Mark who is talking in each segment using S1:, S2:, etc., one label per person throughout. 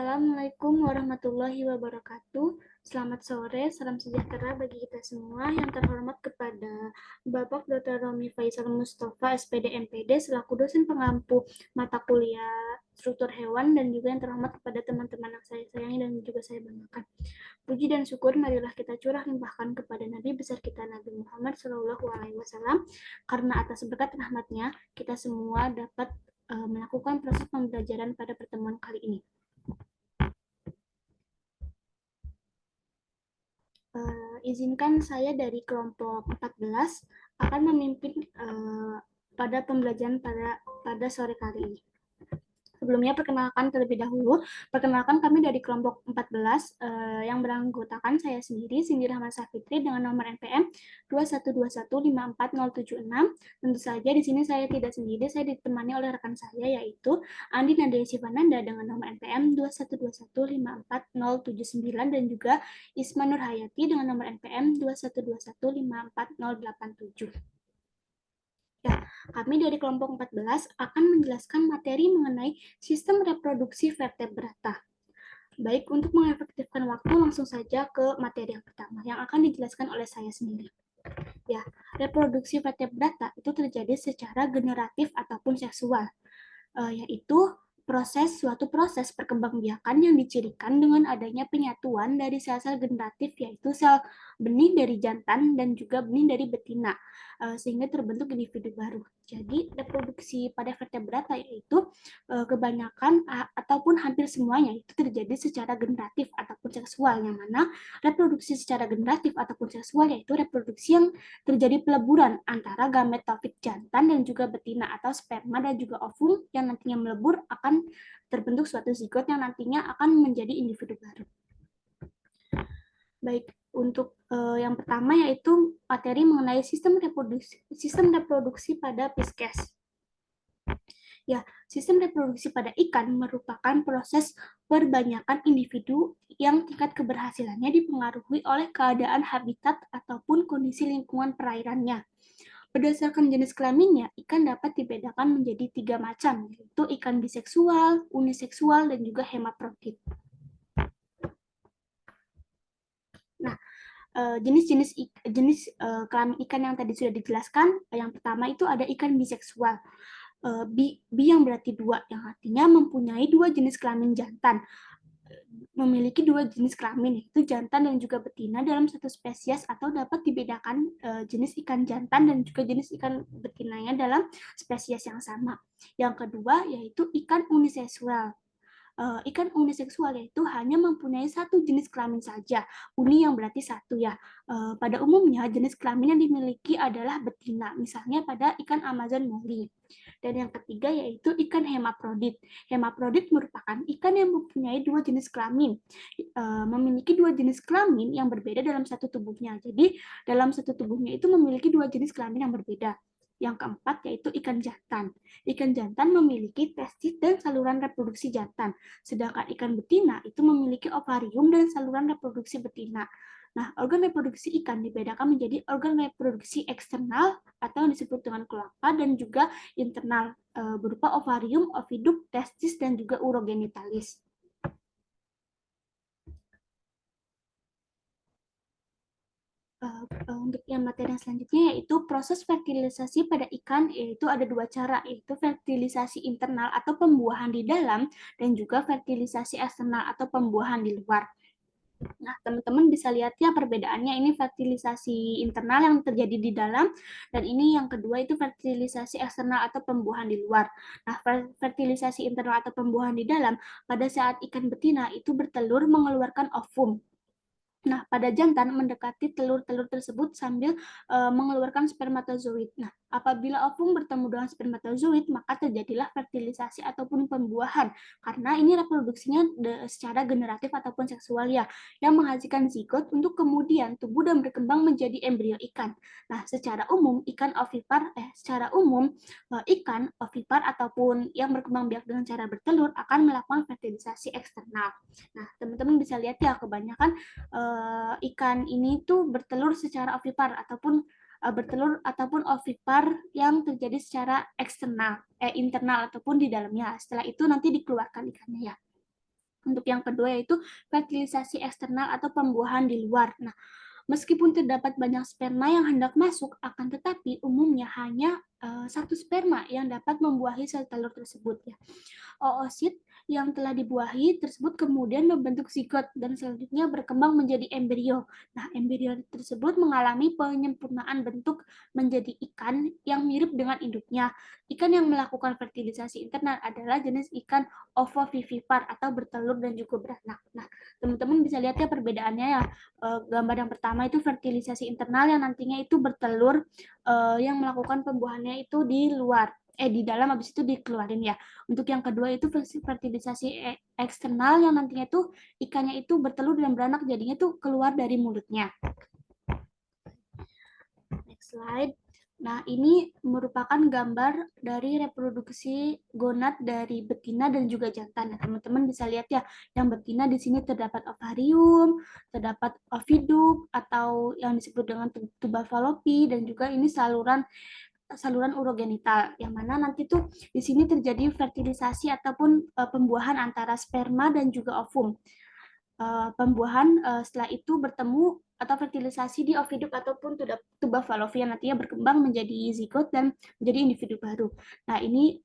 S1: Assalamualaikum warahmatullahi wabarakatuh. Selamat sore, salam sejahtera bagi kita semua. Yang terhormat kepada Bapak Dr. Romi Faisal Mustafa, SPD MPD, selaku dosen pengampu mata kuliah struktur hewan, dan juga yang terhormat kepada teman-teman yang saya sayangi dan juga saya banggakan. Puji dan syukur marilah kita curah limpahkan kepada Nabi besar kita Nabi Muhammad SAW, karena atas berkat rahmatnya kita semua dapat melakukan proses pembelajaran pada pertemuan kali ini. Izinkan saya dari kelompok 14 akan memimpin pada pembelajaran pada sore kali ini. Sebelumnya perkenalkan terlebih dahulu, perkenalkan kami dari kelompok 14 yang beranggotakan saya sendiri, Cindy Rahma Safitri dengan nomor NPM 212154076. Tentu saja di sini saya tidak sendiri, saya ditemani oleh rekan saya yaitu Andi Nadia Sivananda dengan nomor NPM 212154079 dan juga Isma Nurhayati dengan nomor NPM 212154087. Ya, kami dari kelompok 14 akan menjelaskan materi mengenai sistem reproduksi vertebrata. Baik, untuk mengefektifkan waktu, langsung saja ke materi yang pertama, yang akan dijelaskan oleh saya sendiri. Ya, reproduksi vertebrata itu terjadi secara generatif ataupun seksual, yaitu suatu proses perkembangbiakan yang dicirikan dengan adanya penyatuan dari sel-sel generatif, yaitu sel benih dari jantan dan juga benih dari betina, sehingga terbentuk individu baru. Jadi reproduksi pada vertebrata yaitu kebanyakan ataupun hampir semuanya itu terjadi secara generatif ataupun seksual, yang mana reproduksi secara generatif ataupun seksual yaitu reproduksi yang terjadi peleburan antara gametofit jantan dan juga betina atau sperma dan juga ovum yang nantinya melebur akan terbentuk suatu zigot yang nantinya akan menjadi individu baru. Baik, untuk yang pertama yaitu materi mengenai sistem reproduksi pada Pisces. Ya, sistem reproduksi pada ikan merupakan proses perbanyakan individu yang tingkat keberhasilannya dipengaruhi oleh keadaan habitat ataupun kondisi lingkungan perairannya. Berdasarkan jenis kelaminnya, ikan dapat dibedakan menjadi 3 macam, yaitu ikan biseksual, uniseksual, dan juga hemaprodit. Nah, jenis kelamin ikan yang tadi sudah dijelaskan, yang pertama itu ada ikan biseksual. Bi yang berarti dua, yang artinya mempunyai dua jenis kelamin jantan, memiliki dua jenis kelamin, yaitu jantan dan juga betina dalam satu spesies, atau dapat dibedakan jenis ikan jantan dan juga jenis ikan betinanya dalam spesies yang sama. Yang kedua yaitu ikan uniseksual. Ikan uniseksual yaitu hanya mempunyai satu jenis kelamin saja, uni yang berarti satu ya. Pada umumnya jenis kelamin yang dimiliki adalah betina, misalnya pada ikan Amazon molly. Dan yang ketiga yaitu ikan hemaprodit. Hemaprodit merupakan ikan yang mempunyai dua jenis kelamin, memiliki dua jenis kelamin yang berbeda dalam satu tubuhnya. Jadi dalam satu tubuhnya itu memiliki dua jenis kelamin yang berbeda. Yang keempat yaitu ikan jantan. Ikan jantan memiliki testis dan saluran reproduksi jantan, sedangkan ikan betina itu memiliki ovarium dan saluran reproduksi betina. Nah, organ reproduksi ikan dibedakan menjadi organ reproduksi eksternal atau yang disebut dengan kloaka dan juga internal berupa ovarium, oviduk, testis, dan juga urogenitalis. Untuk yang materi yang selanjutnya yaitu proses fertilisasi pada ikan, yaitu ada dua cara, yaitu fertilisasi internal atau pembuahan di dalam dan juga fertilisasi eksternal atau pembuahan di luar. Nah, teman-teman bisa lihat ya perbedaannya, ini fertilisasi internal yang terjadi di dalam, dan ini yang kedua itu fertilisasi eksternal atau pembuahan di luar. Nah, fertilisasi internal atau pembuahan di dalam, pada saat ikan betina itu bertelur mengeluarkan ovum. Nah, pada jantan mendekati telur-telur tersebut sambil mengeluarkan spermatozoid. Nah, apabila ovum bertemu dengan spermatozoid, maka terjadilah fertilisasi ataupun pembuahan. Karena ini reproduksinya secara generatif ataupun seksual ya, yang menghasilkan zigot untuk kemudian tumbuh dan berkembang menjadi embrio ikan. Nah, secara umum ikan ovipar ataupun yang berkembang biak dengan cara bertelur akan melakukan fertilisasi eksternal. Nah, teman-teman bisa lihat ya kebanyakan ikan ini tuh bertelur secara ovipar ataupun ovipar yang terjadi secara internal ataupun di dalamnya. Setelah itu nanti dikeluarkan ikannya ya. Untuk yang kedua yaitu fertilisasi eksternal atau pembuahan di luar. Nah, meskipun terdapat banyak sperma yang hendak masuk, akan tetapi umumnya hanya satu sperma yang dapat membuahi sel telur tersebut ya. Oosit yang telah dibuahi tersebut kemudian membentuk zigot dan selanjutnya berkembang menjadi embrio. Nah, embrio tersebut mengalami penyempurnaan bentuk menjadi ikan yang mirip dengan induknya. Ikan yang melakukan fertilisasi internal adalah jenis ikan ovovivipar atau bertelur dan juga beranak. Nah, teman-teman bisa lihat ya perbedaannya ya. Gambar yang pertama itu fertilisasi internal yang nantinya itu bertelur, yang melakukan pembuahannya itu di luar, di dalam, habis itu dikeluarin ya. Untuk yang kedua itu fertilisasi eksternal yang nantinya itu ikannya itu bertelur dan beranak jadinya tuh keluar dari mulutnya. Next slide. Nah, ini merupakan gambar dari reproduksi gonad dari betina dan juga jantan. Nah, teman-teman bisa lihat ya, yang betina di sini terdapat ovarium, terdapat oviduk atau yang disebut dengan tuba falopi, dan juga ini saluran urogenital, yang mana nanti tuh di sini terjadi fertilisasi ataupun pembuahan antara sperma dan juga ovum. Pembuahan setelah itu bertemu atau fertilisasi di oviduk ataupun tuba fallopian, nantinya berkembang menjadi zigot dan menjadi individu baru. Nah, ini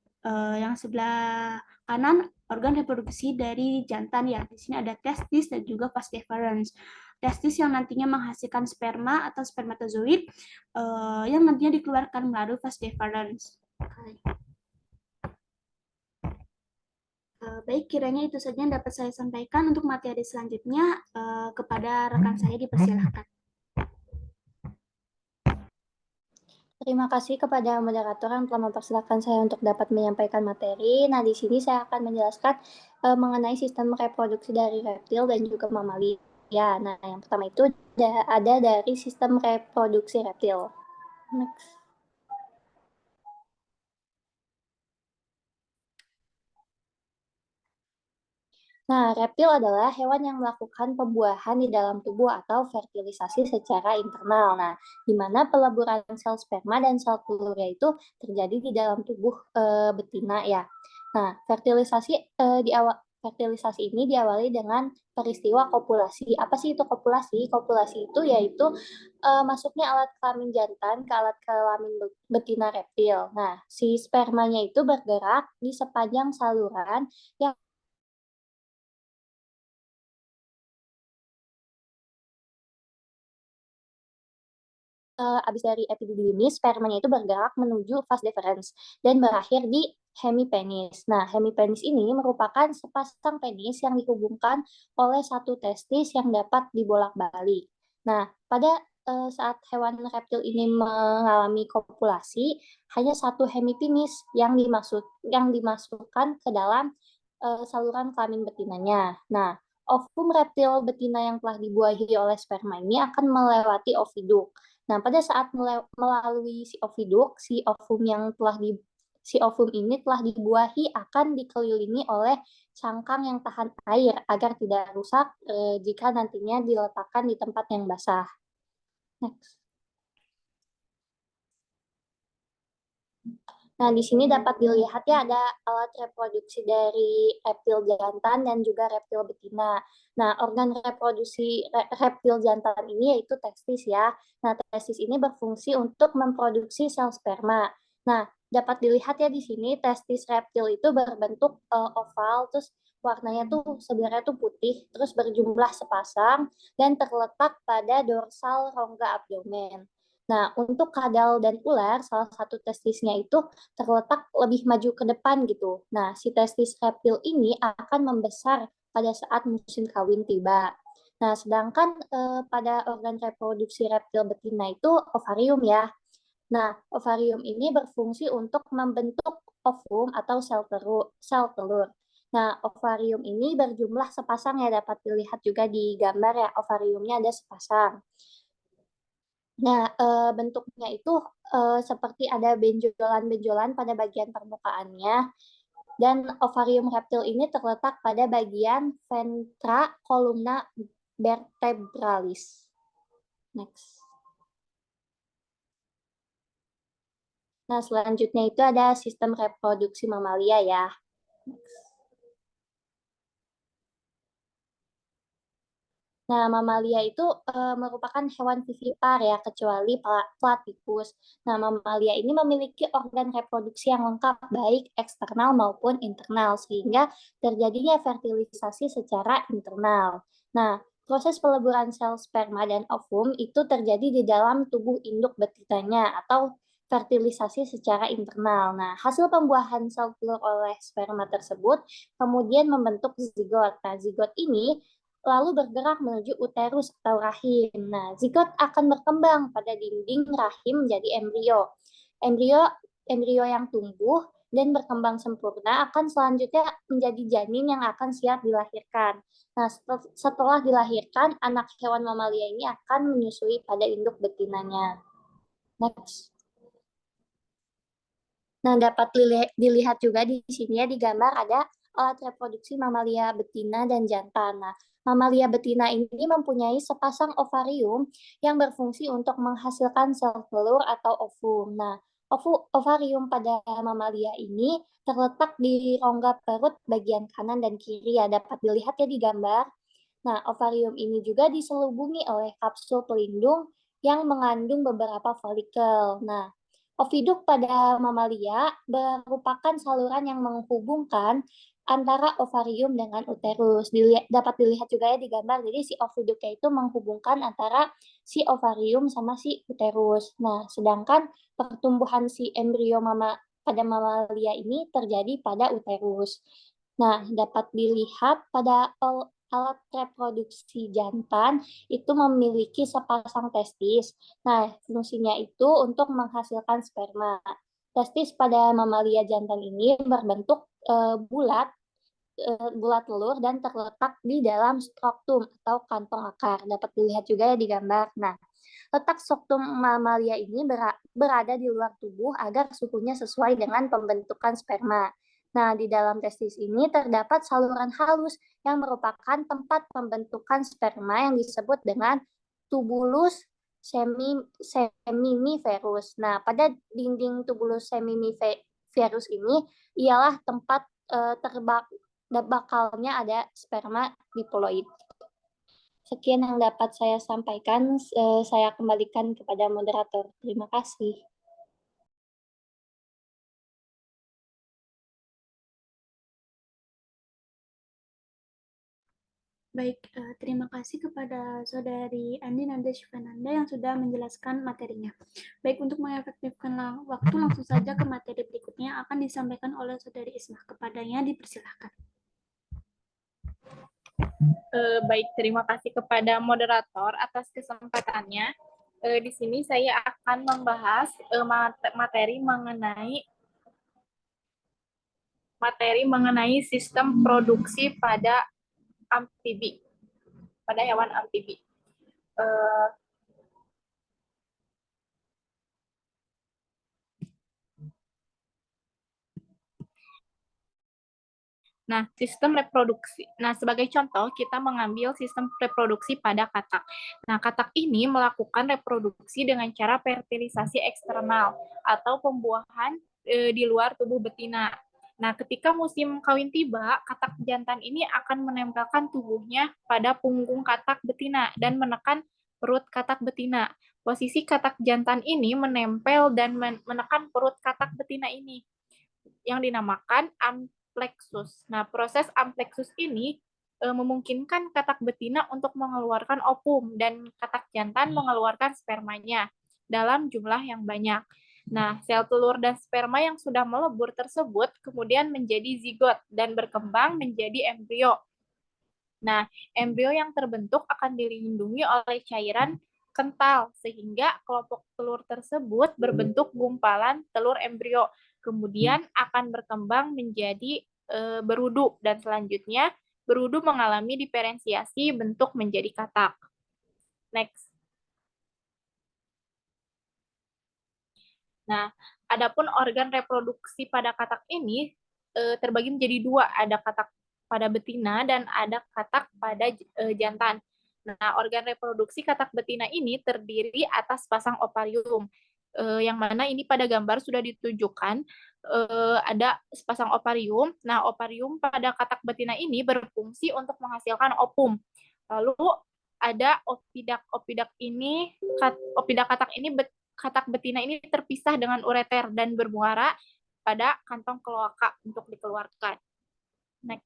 S1: yang sebelah kanan organ reproduksi dari jantan ya. Di sini ada testis dan juga vas deferens. Testis yang nantinya menghasilkan sperma atau spermatozoid yang nantinya dikeluarkan melalui vas deferens. Baik, kiranya itu saja yang dapat saya sampaikan. Untuk materi selanjutnya kepada rekan saya dipersilakan.
S2: Terima kasih kepada moderator yang telah mempersilahkan saya untuk dapat menyampaikan materi. Nah, di sini saya akan menjelaskan mengenai sistem reproduksi dari reptil dan juga mamalia. Nah, yang pertama itu ada dari sistem reproduksi reptil. Next. Nah, reptil adalah hewan yang melakukan pembuahan di dalam tubuh atau fertilisasi secara internal. Nah, di mana peleburan sel sperma dan sel telurnya itu terjadi di dalam tubuh betina ya. Nah, fertilisasi ini diawali dengan peristiwa kopulasi. Apa sih itu kopulasi? Kopulasi itu yaitu masuknya alat kelamin jantan ke alat kelamin betina reptil. Nah, si spermanya itu bergerak di sepanjang saluran yang abis dari epididymis, spermanya itu bergerak menuju vas deferens dan berakhir di hemipenis. Nah, hemipenis ini merupakan sepasang penis yang dihubungkan oleh satu testis yang dapat dibolak-balik. Nah, pada saat hewan reptil ini mengalami kopulasi, hanya satu hemipenis yang dimasukkan ke dalam saluran kelamin betinanya. Nah, ovum reptil betina yang telah dibuahi oleh sperma ini akan melewati oviduk. Nah, pada saat melalui si oviduk, si ovum ini telah dibuahi akan dikelilingi oleh cangkang yang tahan air agar tidak rusak jika nantinya diletakkan di tempat yang basah. Next. Nah, di sini dapat dilihat ya ada alat reproduksi dari reptil jantan dan juga reptil betina. Nah, organ reproduksi reptil jantan ini yaitu testis ya. Nah, testis ini berfungsi untuk memproduksi sel sperma. Nah, dapat dilihat ya di sini testis reptil itu berbentuk oval, terus warnanya tuh sebenarnya tuh putih, terus berjumlah sepasang dan terletak pada dorsal rongga abdomen. Nah, untuk kadal dan ular, salah satu testisnya itu terletak lebih maju ke depan gitu. Nah, si testis reptil ini akan membesar pada saat musim kawin tiba. Nah, sedangkan pada organ reproduksi reptil betina itu ovarium ya. Nah, ovarium ini berfungsi untuk membentuk ovum atau sel telur. Nah, ovarium ini berjumlah sepasang ya, dapat dilihat juga di gambar ya, ovariumnya ada sepasang. Nah, bentuknya itu seperti ada benjolan-benjolan pada bagian permukaannya, dan ovarium reptil ini terletak pada bagian ventra columna vertebralis. Next. Nah, selanjutnya itu ada sistem reproduksi mamalia ya. Next. Nah, mamalia itu merupakan hewan vivipar ya, kecuali platypus. Nah, mamalia ini memiliki organ reproduksi yang lengkap, baik eksternal maupun internal, sehingga terjadinya fertilisasi secara internal. Nah, proses peleburan sel sperma dan ovum itu terjadi di dalam tubuh induk betinanya atau fertilisasi secara internal. Nah, hasil pembuahan sel telur oleh sperma tersebut kemudian membentuk zigot. Nah, zigot ini lalu bergerak menuju uterus atau rahim. Nah, zigot akan berkembang pada dinding rahim menjadi embrio. Embrio embrio yang tumbuh dan berkembang sempurna akan selanjutnya menjadi janin yang akan siap dilahirkan. Nah, setelah dilahirkan, anak hewan mamalia ini akan menyusui pada induk betinanya. Next. Nah, dapat dilihat juga di sini ya di gambar ada alat reproduksi mamalia betina dan jantan. Nah, mamalia betina ini mempunyai sepasang ovarium yang berfungsi untuk menghasilkan sel telur atau ovum. Nah, ovarium pada mamalia ini terletak di rongga perut bagian kanan dan kiri ya, dapat dilihat ya di gambar. Nah, ovarium ini juga diselubungi oleh kapsul pelindung yang mengandung beberapa folikel. Nah, oviduk pada mamalia merupakan saluran yang menghubungkan antara ovarium dengan uterus. Dapat dilihat juga ya di gambar, jadi si oviduknya itu menghubungkan antara si ovarium sama si uterus. Nah, sedangkan pertumbuhan si embrio pada mamalia ini terjadi pada uterus. Nah, dapat dilihat pada alat reproduksi jantan itu memiliki sepasang testis. Nah, fungsinya itu untuk menghasilkan sperma. Testis pada mamalia jantan ini berbentuk bulat telur dan terletak di dalam skrotum atau kantong akar. Dapat dilihat juga ya di gambar. Nah, letak skrotum mamalia ini berada di luar tubuh agar suhunya sesuai dengan pembentukan sperma. Nah, di dalam testis ini terdapat saluran halus yang merupakan tempat pembentukan sperma yang disebut dengan tubulus seminiferus. Nah, pada dinding tubulus seminiferus ini ialah tempat bakalnya ada sperma diploid. Sekian yang dapat saya sampaikan. Saya kembalikan kepada moderator. Terima kasih.
S1: Baik, terima kasih kepada Saudari Andi Nanda Shivananda yang sudah menjelaskan materinya. Baik, untuk mengefektifkan waktu, langsung saja ke materi berikutnya yang akan disampaikan oleh Saudari Isma. Kepadanya dipersilahkan.
S3: Baik, terima kasih kepada moderator atas kesempatannya. Di sini saya akan membahas materi mengenai sistem produksi pada amfibi, pada hewan amfibi. Nah, sistem reproduksi. Nah, sebagai contoh, kita mengambil sistem reproduksi pada katak. Nah, katak ini melakukan reproduksi dengan cara fertilisasi eksternal atau pembuahan di luar tubuh betina. Nah, ketika musim kawin tiba, katak jantan ini akan menempelkan tubuhnya pada punggung katak betina dan menekan perut katak betina. Posisi katak jantan ini menempel dan menekan perut katak betina ini yang dinamakan amplexus. Nah, proses amplexus ini memungkinkan katak betina untuk mengeluarkan ovum dan katak jantan mengeluarkan spermanya dalam jumlah yang banyak. Nah, sel telur dan sperma yang sudah melebur tersebut kemudian menjadi zigot dan berkembang menjadi embrio. Nah, embrio yang terbentuk akan dilindungi oleh cairan kental sehingga kelompok telur tersebut berbentuk gumpalan telur embrio. Kemudian akan berkembang menjadi berudu dan selanjutnya berudu mengalami diferensiasi bentuk menjadi katak. Next. Nah, adapun organ reproduksi pada katak ini terbagi menjadi dua, ada katak pada betina dan ada katak pada jantan. Nah, organ reproduksi katak betina ini terdiri atas pasang ovarium, yang mana ini pada gambar sudah ditunjukkan ada sepasang ovarium. Nah, ovarium pada katak betina ini berfungsi untuk menghasilkan ovum. Lalu ada opidak. Opidak katak ini katak betina ini terpisah dengan ureter dan bermuara pada kantong kloaka untuk dikeluarkan. Next.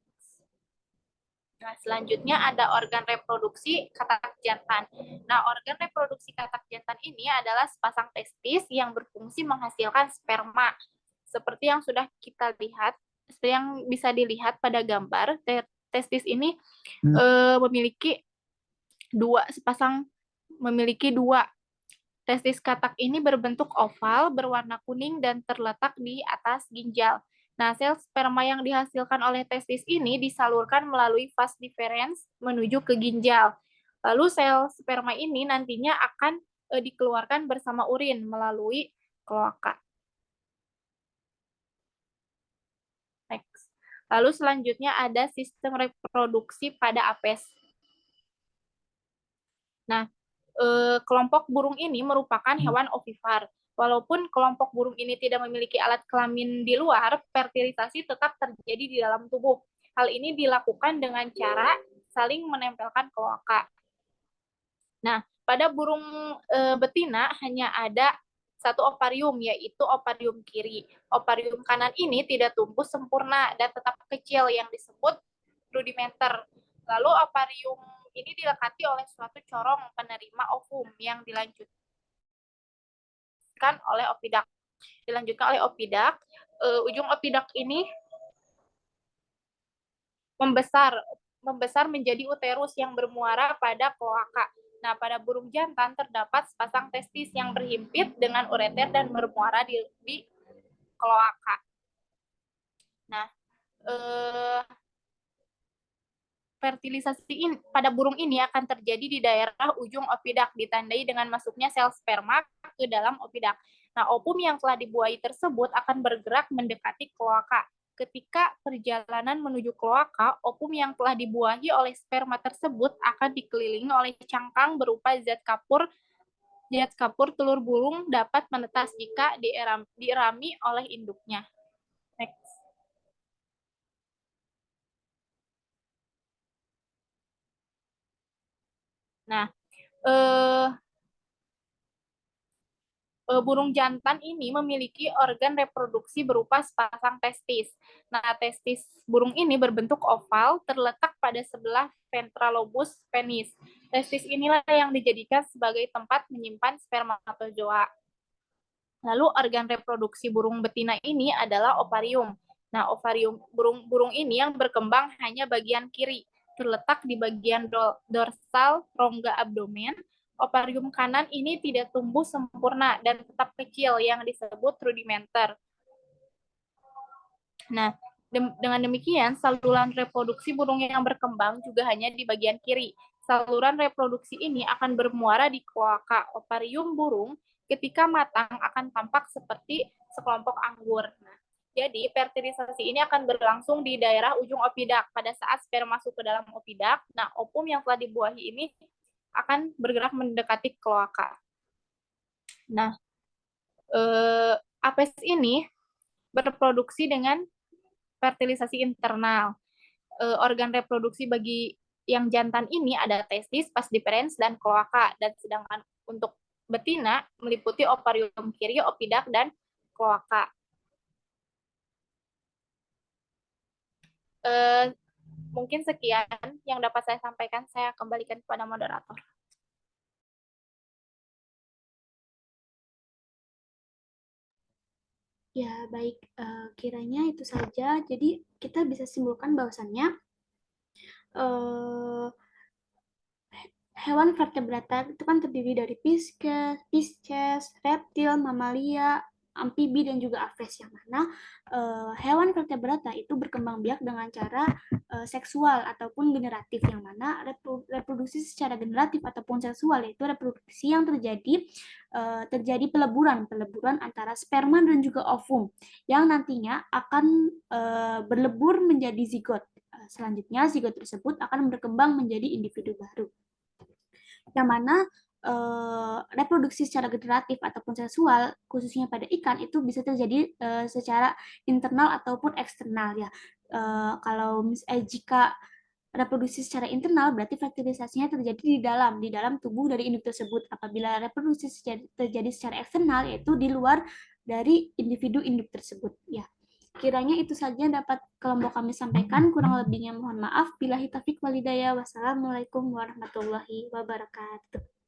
S3: Nah, selanjutnya ada organ reproduksi katak jantan. Nah, organ reproduksi katak jantan ini adalah sepasang testis yang berfungsi menghasilkan sperma. Seperti yang sudah kita lihat, seperti yang bisa dilihat pada gambar, testis ini memiliki dua. Testis katak ini berbentuk oval, berwarna kuning, dan terletak di atas ginjal. Nah, sel sperma yang dihasilkan oleh testis ini disalurkan melalui vas deferens menuju ke ginjal. Lalu sel sperma ini nantinya akan dikeluarkan bersama urin melalui kloaka. Next. Lalu selanjutnya ada sistem reproduksi pada apes. Nah, kelompok burung ini merupakan hewan ovipar. Walaupun kelompok burung ini tidak memiliki alat kelamin di luar, fertilisasi tetap terjadi di dalam tubuh. Hal ini dilakukan dengan cara saling menempelkan kloaka. Nah, pada burung betina hanya ada satu ovarium, yaitu ovarium kiri. Ovarium kanan ini tidak tumbuh sempurna dan tetap kecil yang disebut rudimenter. Lalu ovarium ini dilekati oleh suatu corong penerima ovum yang dilanjutkan oleh opidak. Ujung opidak ini membesar menjadi uterus yang bermuara pada kloaka. Nah, pada burung jantan terdapat sepasang testis yang berhimpit dengan ureter dan bermuara di kloaka. Nah, fertilisasi pada burung ini akan terjadi di daerah ujung opidak, ditandai dengan masuknya sel sperma ke dalam opidak. Nah, ovum yang telah dibuahi tersebut akan bergerak mendekati kloaka. Ketika perjalanan menuju kloaka, ovum yang telah dibuahi oleh sperma tersebut akan dikelilingi oleh cangkang berupa zat kapur. Zat kapur telur burung dapat menetas jika diirami oleh induknya. Next. Nah, burung jantan ini memiliki organ reproduksi berupa sepasang testis. Nah, testis burung ini berbentuk oval, terletak pada sebelah ventral lobus penis. Testis inilah yang dijadikan sebagai tempat menyimpan spermatozoa. Lalu organ reproduksi burung betina ini adalah ovarium. Nah, ovarium burung ini yang berkembang hanya bagian kiri, terletak di bagian dorsal rongga abdomen. Ovarium kanan ini tidak tumbuh sempurna dan tetap kecil yang disebut rudimenter. Nah, dengan demikian, saluran reproduksi burung yang berkembang juga hanya di bagian kiri. Saluran reproduksi ini akan bermuara di kloaka. Ovarium burung ketika matang akan tampak seperti sekelompok anggur. Nah, jadi fertilisasi ini akan berlangsung di daerah ujung opidak. Pada saat sperma masuk ke dalam opidak, nah ovum yang telah dibuahi ini akan bergerak mendekati kloaka. Nah, apes ini berproduksi dengan fertilisasi internal. Organ reproduksi bagi yang jantan ini ada testis, vas deferens, dan kloaka. Dan sedangkan untuk betina meliputi ovarium kiri, opidak, dan kloaka. Mungkin sekian yang dapat saya sampaikan. Saya kembalikan kepada moderator.
S1: Ya, baik. Kiranya itu saja. Jadi, kita bisa simpulkan bahwasannya hewan vertebrata itu kan terdiri dari Pisces, reptil, mamalia, amfibi, dan juga aves, yang mana hewan vertebrata itu berkembang biak dengan cara seksual ataupun generatif, yang mana reproduksi secara generatif ataupun seksual yaitu reproduksi yang terjadi peleburan antara sperma dan juga ovum yang nantinya akan berlebur menjadi zigot. Selanjutnya zigot tersebut akan berkembang menjadi individu baru, yang mana reproduksi secara generatif ataupun seksual khususnya pada ikan itu bisa terjadi secara internal ataupun eksternal ya. Kalau jika reproduksi secara internal berarti fertilisasinya terjadi di dalam tubuh dari induk tersebut. Apabila reproduksi terjadi secara eksternal, yaitu di luar dari individu induk tersebut. Ya, kiranya itu saja dapat kelompok kami sampaikan. Kurang lebihnya mohon maaf. Billahi taufiq walhidayah. Wassalamualaikum warahmatullahi wabarakatuh.